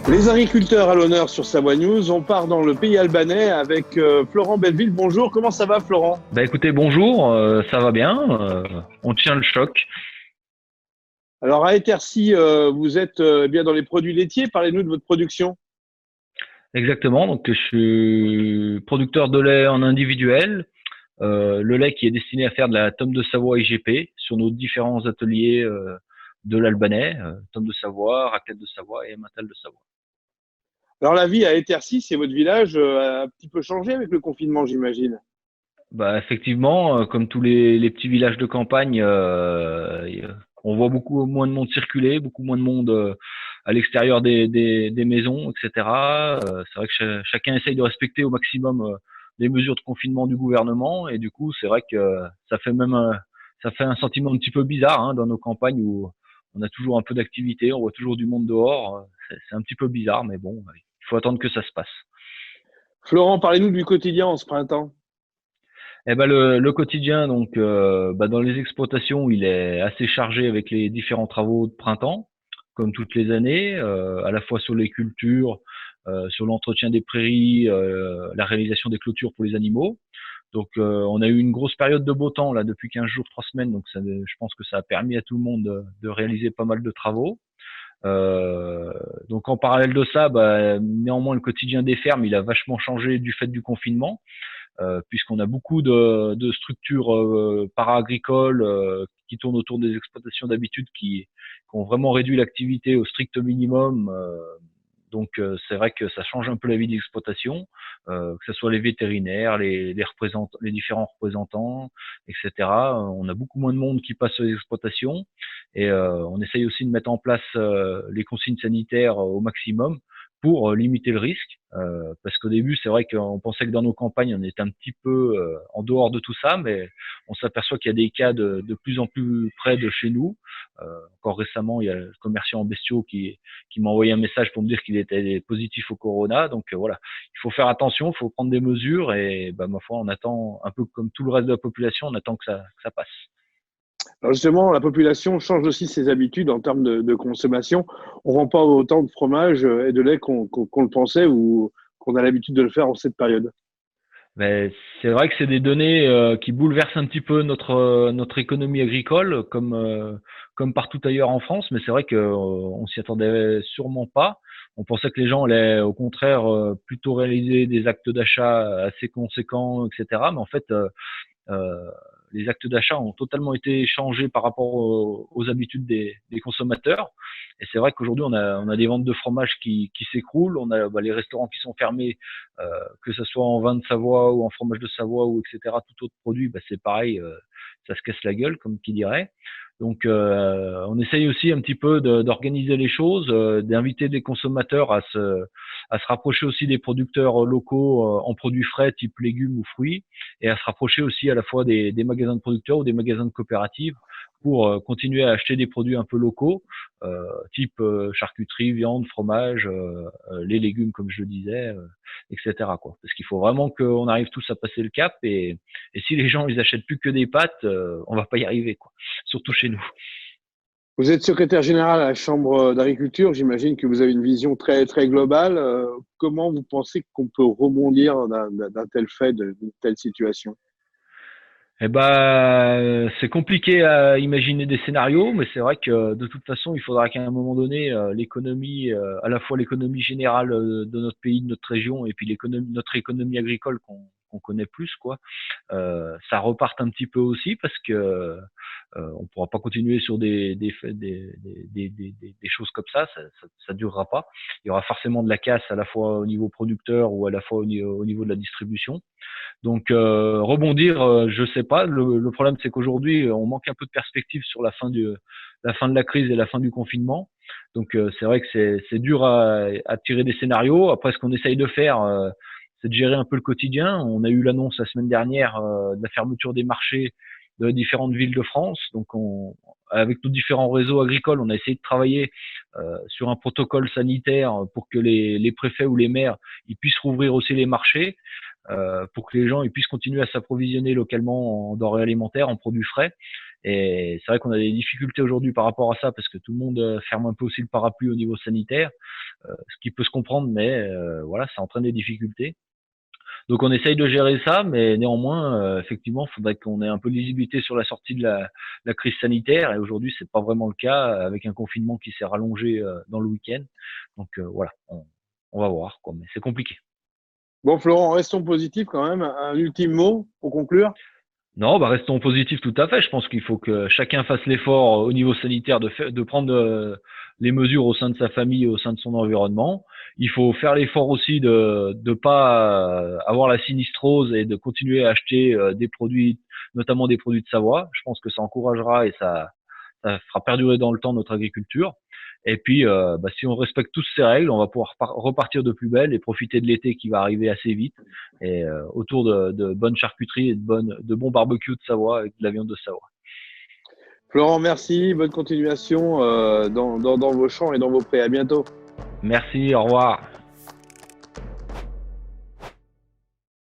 Les agriculteurs à l'honneur sur Savoie News. On part dans le pays albanais avec Florent Belleville. Bonjour, comment ça va Florent? Bah écoutez, bonjour, ça va bien, on tient le choc. Alors à Étercy, vous êtes bien dans les produits laitiers. Parlez-nous de votre production. Exactement, donc je suis producteur de lait en individuel, le lait qui est destiné à faire de la tome de Savoie IGP sur nos différents ateliers de l'Albanais, tome de Savoie, raclette de Savoie et emmental de Savoie. Alors la vie à Étercy, c'est votre village, a un petit peu changé avec le confinement, j'imagine. Bah effectivement, comme tous les petits villages de campagne, on voit beaucoup moins de monde circuler, beaucoup moins de monde à l'extérieur des maisons, etc. C'est vrai que chacun essaye de respecter au maximum les mesures de confinement du gouvernement, et du coup, c'est vrai que ça fait un sentiment un petit peu bizarre hein, dans nos campagnes où on a toujours un peu d'activité, on voit toujours du monde dehors. C'est un petit peu bizarre, mais bon, il faut attendre que ça se passe. Florent, parlez-nous du quotidien en ce printemps. Eh ben le quotidien donc dans les exploitations il est assez chargé avec les différents travaux de printemps comme toutes les années à la fois sur les cultures sur l'entretien des prairies la réalisation des clôtures pour les animaux donc on a eu une grosse période de beau temps là depuis 15 jours 3 semaines donc je pense que ça a permis à tout le monde de réaliser pas mal de travaux euh, donc en parallèle de ça néanmoins le quotidien des fermes il a vachement changé du fait du confinement puisqu'on a beaucoup de structures para-agricoles qui tournent autour des exploitations d'habitude qui ont vraiment réduit l'activité au strict minimum. Donc c'est vrai que ça change un peu la vie d'exploitation, que ce soit les vétérinaires, les différents représentants, etc. On a beaucoup moins de monde qui passe aux exploitations et on essaye aussi de mettre en place les consignes sanitaires au maximum pour limiter le risque. Parce qu'au début, c'est vrai qu'on pensait que dans nos campagnes, on était un petit peu en dehors de tout ça, mais on s'aperçoit qu'il y a des cas de plus en plus près de chez nous. Encore récemment, il y a le commerçant en bestiaux qui m'a envoyé un message pour me dire qu'il était positif au corona. Donc voilà, il faut faire attention, il faut prendre des mesures et ma foi, on attend un peu comme tout le reste de la population, on attend que ça passe. Alors justement, la population change aussi ses habitudes en termes de consommation. On ne vend pas autant de fromage et de lait qu'on le pensait ou qu'on a l'habitude de le faire en cette période. Mais c'est vrai que c'est des données qui bouleversent un petit peu notre économie agricole, comme partout ailleurs en France. Mais c'est vrai que on s'y attendait sûrement pas. On pensait que les gens allaient au contraire plutôt réaliser des actes d'achat assez conséquents, etc. Mais en fait, euh, les actes d'achat ont totalement été changés par rapport aux habitudes des consommateurs. Et c'est vrai qu'aujourd'hui, on a des ventes de fromage qui s'écroulent, on a les restaurants qui sont fermés, que ce soit en vin de Savoie ou en fromage de Savoie ou etc. Tout autre produit, c'est pareil, ça se casse la gueule, comme qui dirait. Donc, on essaye aussi un petit peu d'organiser les choses, d'inviter les consommateurs à se rapprocher aussi des producteurs locaux en produits frais, type légumes ou fruits, et à se rapprocher aussi à la fois des magasins de producteurs ou des magasins de coopératives pour continuer à acheter des produits un peu locaux, type charcuterie, viande, fromage, les légumes comme je le disais, etc. Quoi. Parce qu'il faut vraiment qu'on arrive tous à passer le cap et si les gens ils achètent plus que des pâtes, on va pas y arriver quoi. Surtout chez nous. Vous êtes secrétaire général à la Chambre d'agriculture. J'imagine que vous avez une vision très, très globale. Comment vous pensez qu'on peut rebondir d'un tel fait, d'une telle situation? Eh ben, c'est compliqué à imaginer des scénarios, mais c'est vrai que de toute façon, il faudra qu'à un moment donné, l'économie, à la fois l'économie générale de notre pays, de notre région, et puis notre économie agricole qu'on connaît plus, quoi, ça reparte un petit peu aussi parce que on pourra pas continuer sur des choses comme ça durera pas. Il y aura forcément de la casse à la fois au niveau producteur ou à la fois au niveau de la distribution. Donc rebondir, je sais pas. Le problème, c'est qu'aujourd'hui, on manque un peu de perspective sur la fin de la crise et la fin du confinement. Donc c'est vrai que c'est dur à tirer des scénarios. Après, ce qu'on essaye de faire, c'est de gérer un peu le quotidien. On a eu l'annonce la semaine dernière de la fermeture des marchés de différentes villes de France. Donc avec nos différents réseaux agricoles, on a essayé de travailler sur un protocole sanitaire pour que les préfets ou les maires ils puissent rouvrir aussi les marchés pour que les gens ils puissent continuer à s'approvisionner localement en denrées alimentaires, en produits frais. Et c'est vrai qu'on a des difficultés aujourd'hui par rapport à ça parce que tout le monde ferme un peu aussi le parapluie au niveau sanitaire, ce qui peut se comprendre, mais voilà, ça entraîne des difficultés. Donc on essaye de gérer ça, mais néanmoins, effectivement, il faudrait qu'on ait un peu de lisibilité sur la sortie de la crise sanitaire. Et aujourd'hui, c'est pas vraiment le cas avec un confinement qui s'est rallongé dans le week-end. Donc voilà, on va voir, quoi, mais c'est compliqué. Bon, Florent, restons positifs quand même. Un ultime mot pour conclure? Non, bah restons positifs tout à fait. Je pense qu'il faut que chacun fasse l'effort au niveau sanitaire de prendre les mesures au sein de sa famille, au sein de son environnement. Il faut faire l'effort aussi de pas avoir la sinistrose et de continuer à acheter des produits, notamment des produits de Savoie. Je pense que ça encouragera et ça fera perdurer dans le temps notre agriculture. Et puis, bah, si on respecte tous ces règles, on va pouvoir repartir de plus belle et profiter de l'été qui va arriver assez vite. Et autour de bonnes charcuteries et de bons barbecues de Savoie avec de la viande de Savoie. Florent, merci. Bonne continuation dans vos champs et dans vos prés. À bientôt. Merci, au revoir.